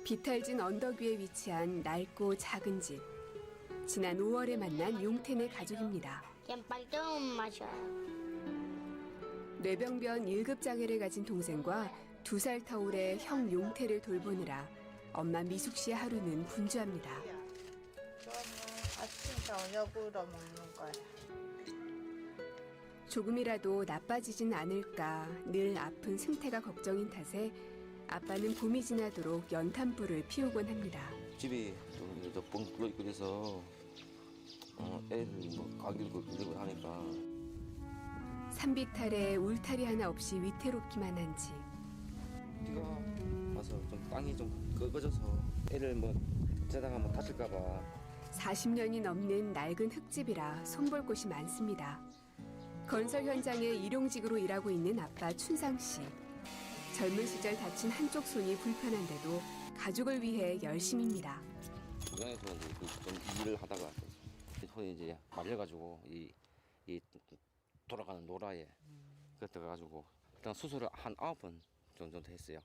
비탈진 언덕 위에 위치한 낡고 작은 집. 지난 5월에 만난 용태네 가족입니다. 그냥 빨대만 마셔요. 뇌병변 1급 장애를 가진 동생과 2살 터울의 형 용태를 돌보느라 엄마 미숙 씨의 하루는 분주합니다. 이거는 아침 저녁으로 먹는 거야. 조금이라도 나빠지진 않을까 늘 아픈 승태가 걱정인 탓에 아빠는 봄이 지나도록 연탄불을 피우곤 합니다. 집이 뻥 뚫려 있고 그래서 애들 뭐 가기도 걸리고 하니까. 산비탈에 울타리 하나 없이 위태롭기만 한 집. 비가 와서 좀 땅이 좀 꺾어져서 애를 뭐 자다가 뭐 다칠까 봐. 40년이 넘는 낡은 흙집이라 손볼 곳이 많습니다. 건설 현장에 일용직으로 일하고 있는 아빠 춘상 씨. 젊은 시절 다친 한쪽 손이 불편한데도 가족을 위해 열심입니다. 고향에서 좀 일을 하다가 손이 이제 말려가지고 이 돌아가는 노라에 그때 가가지고 일단 수술을 한 9번 정도 했어요.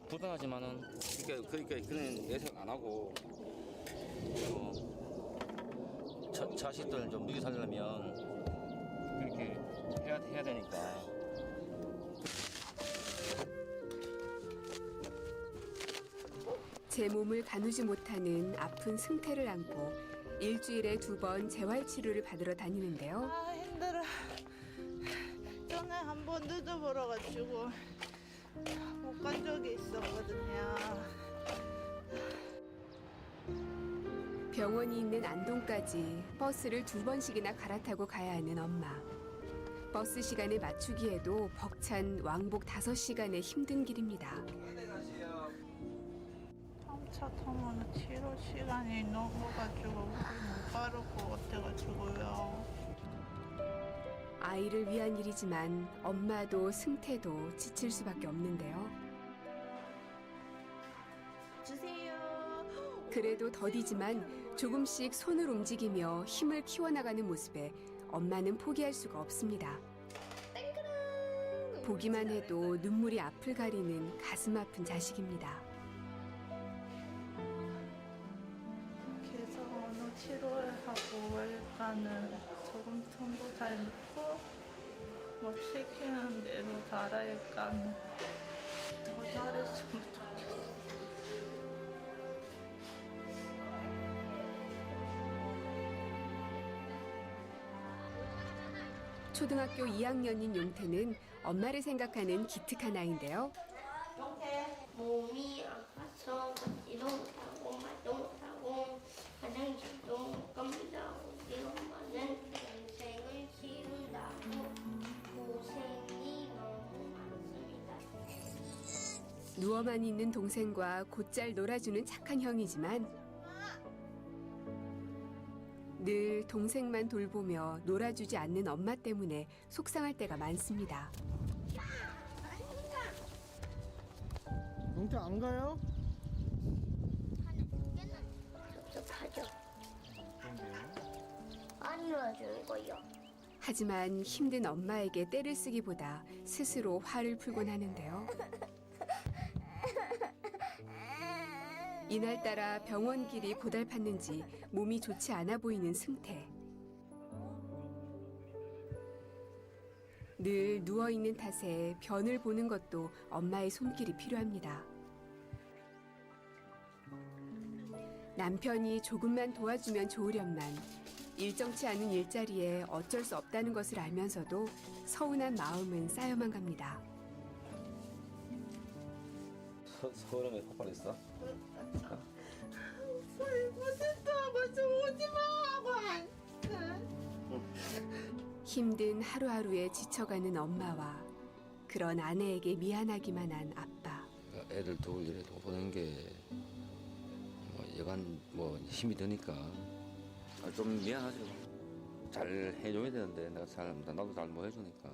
불편하지만은 그러니까 그런 내색 안 하고 자식들 좀 먹여 살려면 그렇게 해야 되니까. 제 몸을 가누지 못하는 아픈 승태를 안고 일주일에 2번 재활치료를 받으러 다니는데요. 아 힘들어. 전에 한번 늦어버려가지고 못 간 적이 있었거든요. 병원이 있는 안동까지 버스를 2번씩이나 갈아타고 가야 하는 엄마. 버스 시간에 맞추기에도 벅찬 왕복 5시간의 힘든 길입니다. 차 타면 치료 시간이 넘어가지고 못 바를 것 같아가지고요. 아이를 위한 일이지만 엄마도 승태도 지칠 수밖에 없는데요. 주세요. 그래도 더디지만 조금씩 손을 움직이며 힘을 키워나가는 모습에 엄마는 포기할 수가 없습니다. 보기만 해도 눈물이 앞을 가리는 가슴 아픈 자식입니다. 계속 어느 치료를 하고 일단은 조금 틈도 잘 넣고 뭐 시키는 대로 잘하니까 더 잘했으면 좋겠어. 초등학교 2학년인 용태는 엄마를 생각하는 기특한 아이인데요. 몸이 아파서 걷지도 못하고 말도 못하고 화장실도 못 갑니다. 우리 엄마는 인생을 키운다고 고생이 너무 많습니다. 누워만 있는 동생과 곧잘 놀아주는 착한 형이지만 늘 동생만 돌보며 놀아주지 않는 엄마 때문에 속상할 때가 많습니다. 용태 안 가요? 섭섭하죠? 안 놀아주는 거요. 하지만 힘든 엄마에게 떼를 쓰기보다 스스로 화를 풀곤 하는데요. 이날따라 병원 길이 고달팠는지 몸이 좋지 않아 보이는 승태. 늘 누워있는 탓에 변을 보는 것도 엄마의 손길이 필요합니다. 남편이 조금만 도와주면 좋으련만 일정치 않은 일자리에 어쩔 수 없다는 것을 알면서도 서운한 마음은 쌓여만 갑니다. 서울에 폭발했어? 잘못했다고 좀 오지마 하고 힘든 하루하루에 지쳐가는 엄마와 그런 아내에게 미안하기만 한 아빠. 애들 도울 일에 보낸 게 뭐 여간 뭐 힘이 드니까 좀 미안하죠. 잘 해줘야 되는데 나도 잘 못 해주니까.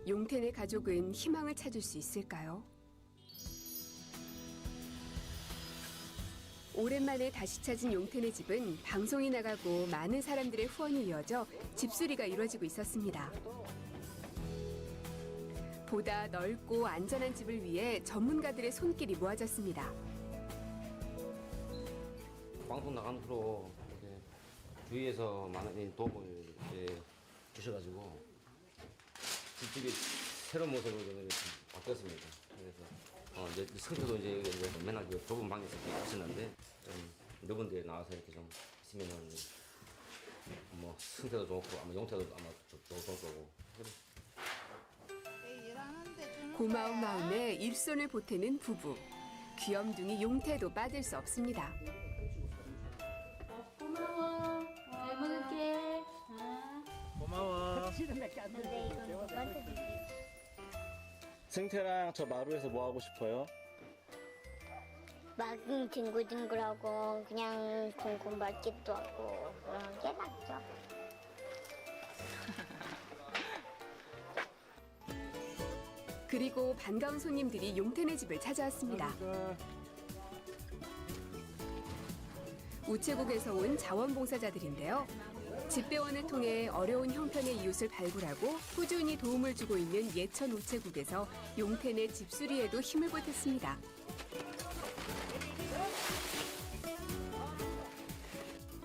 용태네 가족은 희망을 찾을 수 있을까요? 오랜만에 다시 찾은 용태네 집은 방송이 나가고 많은 사람들의 후원이 이어져 집수리가 이루어지고 있었습니다. 보다 넓고 안전한 집을 위해 전문가들의 손길이 모아졌습니다. 방송 나간 후로 이제 주위에서 많은 도움을 이제 주셔가지고 집들이 새로운 모습으로 이제 바뀌었습니다. 그래서 이제 성태도 이제 맨날 그 좁은 방에서 이렇게 있었는데 좀 넓은 데에 나와서 이렇게 좀 있으면은 뭐 성태도 좋고 아마 용태도 아마 좋을 거고. 고마운 마음에 일손을 보태는 부부. 귀염둥이 용태도 빠질 수 없습니다. 고마워. 잘 먹을게. 고마워. 근데 이건 누구한테 주지? 승태랑 저 마루에서 뭐 하고 싶어요? 막 뒹굴뒹굴하고 그냥 쿵쿵 맞기도 하고 그런 게 낫죠. 그리고 반가운 손님들이 용태네 집을 찾아왔습니다. 우체국에서 온 자원봉사자들인데요. 집배원을 통해 어려운 형편의 이웃을 발굴하고 꾸준히 도움을 주고 있는 예천 우체국에서 용태네 집수리에도 힘을 보탰습니다.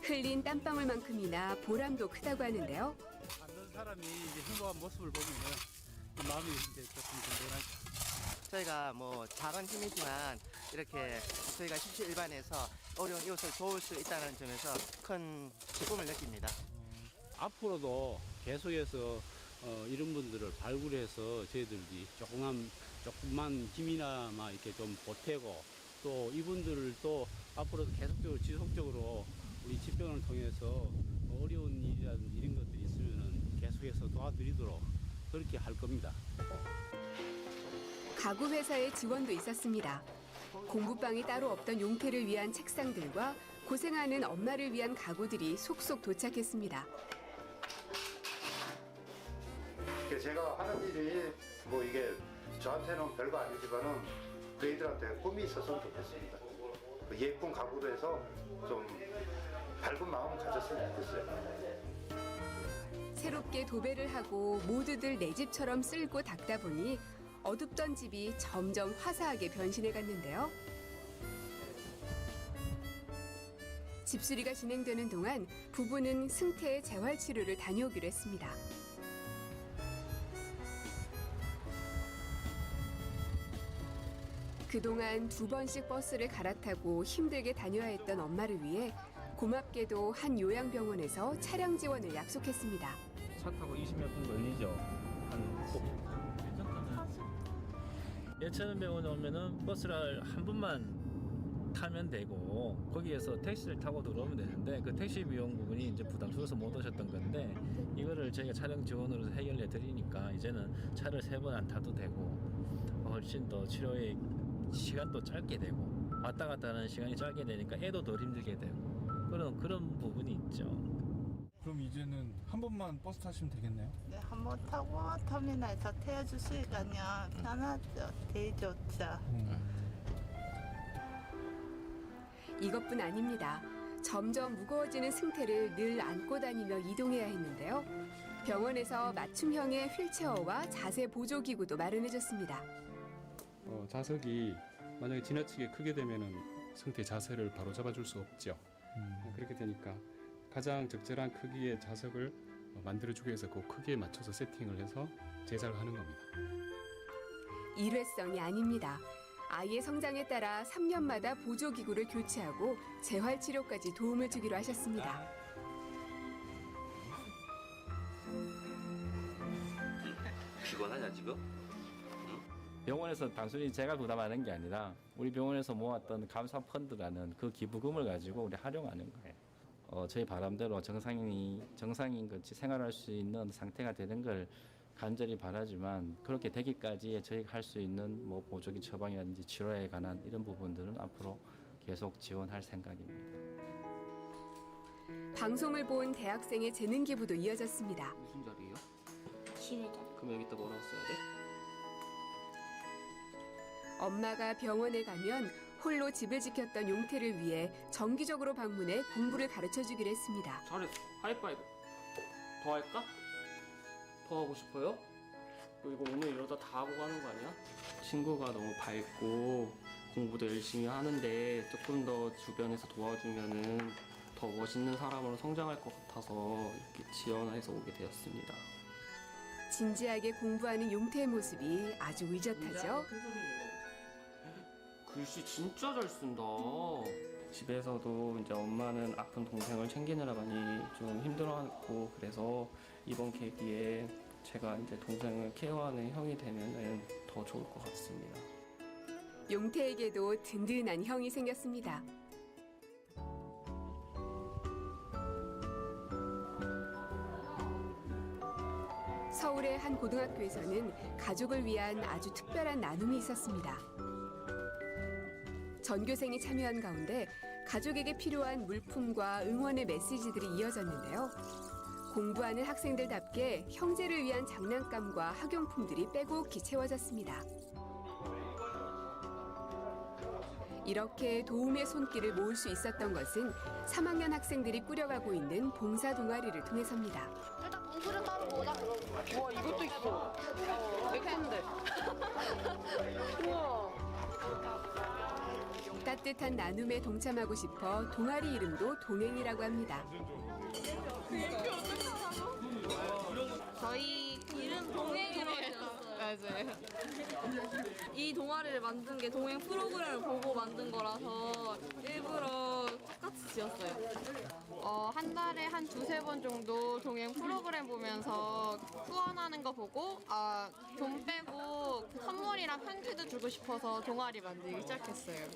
흘린 땀방울만큼이나 보람도 크다고 하는데요. 받는 사람이 이제 행복한 모습을 보면은 마음이 이제 조금 든든하죠. 저희가 뭐 작은 힘이지만 이렇게 저희가 십시일반에서 어려운 이웃을 도울 수 있다는 점에서 큰 기쁨을 느낍니다. 앞으로도 계속해서 이런 분들을 발굴해서 저희들이 조금만 힘이나마 이렇게 좀 보태고 또 이분들을 또 앞으로도 계속적으로 지속적으로 우리 집병을 통해서 어려운 일이라든지 이런 것들이 있으면은 계속해서 도와드리도록 그렇게 할 겁니다. 가구 회사의 지원도 있었습니다. 공부방이 따로 없던 용태를 위한 책상들과 고생하는 엄마를 위한 가구들이 속속 도착했습니다. 제가 하는 일이 뭐 이게 저한테는 별거 아니지만은 저희들한테 꿈이 있었으면 좋겠습니다. 예쁜 가구로 해서 좀 밝은 마음을 가졌으면 좋겠어요. 새롭게 도배를 하고 모두들 내 집처럼 쓸고 닦다 보니 어둡던 집이 점점 화사하게 변신해 갔는데요. 집수리가 진행되는 동안 부부는 승태의 재활치료를 다녀오기로 했습니다. 그동안 2번씩 버스를 갈아타고 힘들게 다녀야 했던 엄마를 위해 고맙게도 한 요양병원에서 차량 지원을 약속했습니다. 차 타고 20몇 분 걸리죠. 예천 병원에 오면은 버스를 한 번만 타면 되고 거기에서 택시를 타고 들어오면 되는데 그 택시 비용 부분이 이제 부담스러워서 못 오셨던 건데 이거를 저희가 차량 지원으로 해결해 드리니까 이제는 차를 3번 안 타도 되고 훨씬 더 치료의 시간도 짧게 되고 왔다 갔다 하는 시간이 짧게 되니까 애도 덜 힘들게 되고 그런 부분이 있죠. 그럼 이제는 한 번만 버스 타시면 되겠네요? 네, 한번 타고 터미널에서 태워주시니까요. 편하죠. 되게 좋죠. 이것뿐 아닙니다. 점점 무거워지는 승태를 늘 안고 다니며 이동해야 했는데요. 병원에서 맞춤형의 휠체어와 자세 보조기구도 마련해줬습니다. 자석이 만약에 지나치게 크게 되면은 승태 자세를 바로 잡아줄 수 없죠. 그렇게 되니까 가장 적절한 크기의 자석을 만들어주기 위해서 그 크기에 맞춰서 세팅을 해서 제작을 하는 겁니다. 일회성이 아닙니다. 아이의 성장에 따라 3년마다 보조기구를 교체하고 재활치료까지 도움을 주기로 하셨습니다. 피곤하냐 지금? 병원에서 단순히 제가 부담하는 게 아니라 우리 병원에서 모았던 감사 펀드라는 그 기부금을 가지고 우리 활용하는 거예요. 저희 바람대로 정상인 같이 생활할 수 있는 상태가 되는 걸 간절히 바라지만 그렇게 되기까지 저희가 할 수 있는 뭐 보조기 처방이라든지 치료에 관한 이런 부분들은 앞으로 계속 지원할 생각입니다. 방송을 본 대학생의 재능 기부도 이어졌습니다. 무슨 자리예요? 지휘자. 그럼 여기다 뭐라고 써야 돼? 엄마가 병원에 가면 홀로 집을 지켰던 용태를 위해 정기적으로 방문해 공부를 가르쳐주기로 했습니다. 잘했어. 하이파이브. 더 할까? 더 하고 싶어요? 너 이거 오늘 이러다 다 하고 가는 거 아니야? 친구가 너무 밝고 공부도 열심히 하는데 조금 더 주변에서 도와주면은 더 멋있는 사람으로 성장할 것 같아서 이렇게 지원해서 오게 되었습니다. 진지하게 공부하는 용태의 모습이 아주 의젓하죠. 글씨 진짜 잘 쓴다. 집에서도 이제 엄마는 아픈 동생을 챙기느라 많이 좀 힘들어하고 그래서 이번 계기에 제가 이제 동생을 케어하는 형이 되면은 더 좋을 것 같습니다. 용태에게도 든든한 형이 생겼습니다. 서울의 한 고등학교에서는 가족을 위한 아주 특별한 나눔이 있었습니다. 전교생이 참여한 가운데 가족에게 필요한 물품과 응원의 메시지들이 이어졌는데요. 공부하는 학생들답게 형제를 위한 장난감과 학용품들이 빼곡히 채워졌습니다. 이렇게 도움의 손길을 모을 수 있었던 것은 3학년 학생들이 꾸려가고 있는 봉사 동아리를 통해서입니다. 일단 공부를 따로 보자 그러고. 와 이것도 있어. 내 건데. 우와. 따뜻한 나눔에 동참하고 싶어 동아리 이름도 동행이라고 합니다. 저희 이름 동행으로 했어요. 맞아요. 이 동아리를 만든 게 동행 프로그램을 보고 만든 거라서 일부러 똑같이 지었어요. 한 달에 한 두세 번 정도 동행 프로그램 보면서 후원하는 거 보고 돈 빼고 선물이랑 편지도 주고 싶어서 동아리 만들기 시작했어요.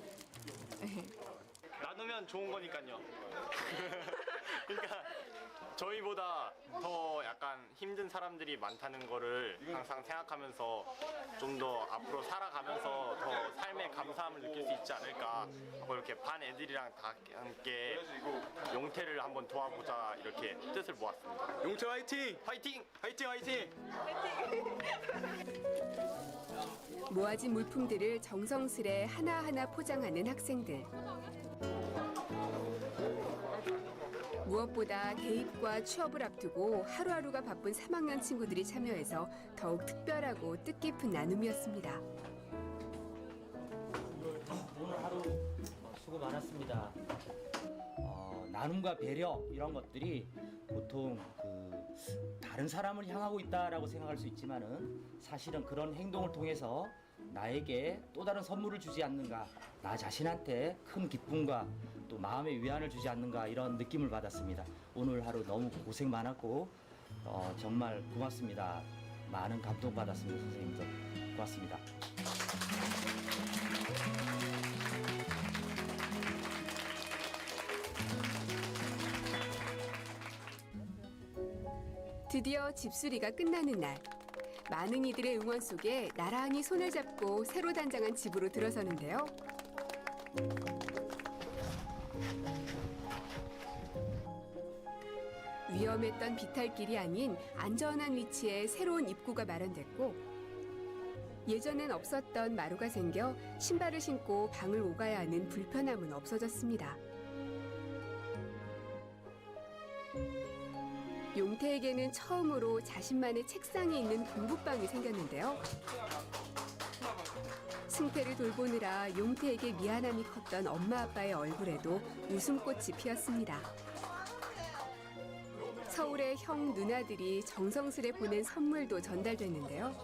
나누면 좋은 거니까요. 그러니까 저희보다 더 약간 힘든 사람들이 많다는 거를 항상 생각하면서 좀 더 앞으로 살아가면서 더 삶의 감사함을 느낄 수 있지 않을까 하고 이렇게 반 애들이랑 다 함께 용태를 한번 도와보자 이렇게 뜻을 모았습니다. 용태 화이팅! 화이팅! 화이팅! 화이팅! 모아진 물품들을 정성스레 하나하나 포장하는 학생들. 무엇보다 대입과 취업을 앞두고 하루하루가 바쁜 3학년 친구들이 참여해서 더욱 특별하고 뜻깊은 나눔이었습니다. 오늘 하루 수고 많았습니다. 나눔과 배려 이런 것들이 보통 다른 사람을 향하고 있다라고 생각할 수 있지만은 사실은 그런 행동을 통해서 나에게 또 다른 선물을 주지 않는가, 나 자신한테 큰 기쁨과 또 마음의 위안을 주지 않는가 이런 느낌을 받았습니다. 오늘 하루 너무 고생 많았고 정말 고맙습니다. 많은 감동받았습니다. 선생님도 고맙습니다. 드디어 집수리가 끝나는 날. 많은 이들의 응원 속에 나란히 손을 잡고 새로 단장한 집으로 들어서는데요. 위험했던 비탈길이 아닌 안전한 위치에 새로운 입구가 마련됐고 예전엔 없었던 마루가 생겨 신발을 신고 방을 오가야 하는 불편함은 없어졌습니다. 용태에게는 처음으로 자신만의 책상이 있는 공부방이 생겼는데요. 승태를 돌보느라 용태에게 미안함이 컸던 엄마 아빠의 얼굴에도 웃음꽃이 피었습니다. 서울의 형 누나들이 정성스레 보낸 선물도 전달됐는데요.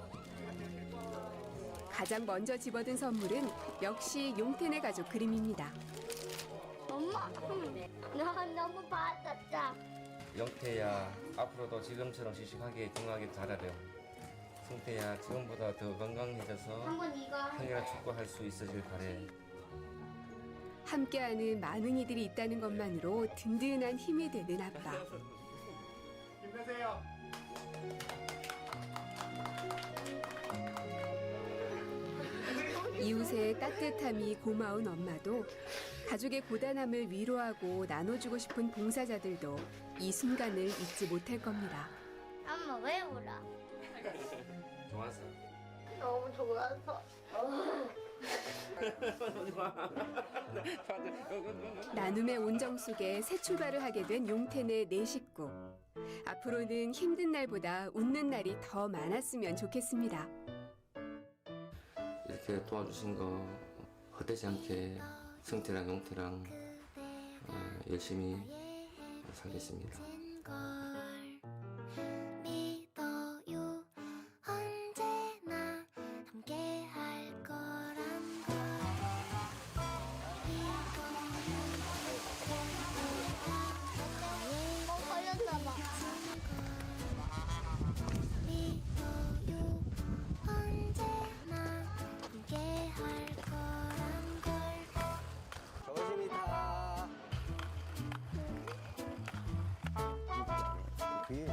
가장 먼저 집어든 선물은 역시 용태네 가족 그림입니다. 엄마, 나 너무 받았다. 영태야, 앞으로도 지금처럼 씩씩하게 건강하게 자라렴. 승태야, 지금보다 더 건강해져서 형이랑 축구할 수 있어질 바래. 함께하는 많은 이들이 있다는 것만으로 든든한 힘이 되는 아빠. 힘내세요. 이웃의 따뜻함이 고마운 엄마도 가족의 고단함을 위로하고 나눠주고 싶은 봉사자들도 이 순간을 잊지 못할 겁니다. 엄마 왜 울어? 좋았어. 너무 좋아서. 나눔의 온정 속에 새 출발을 하게 된 용태네 네 식구. 앞으로는 힘든 날보다 웃는 날이 더 많았으면 좋겠습니다. 이렇게 도와주신 거 헛되지 않게 성태랑 용태랑 열심히 살겠습니다. 믿어요 언제나 함께 할 거란 걸 걸렸나봐 믿어요 언제나 함께 할 거란 걸 조심히 타. 그게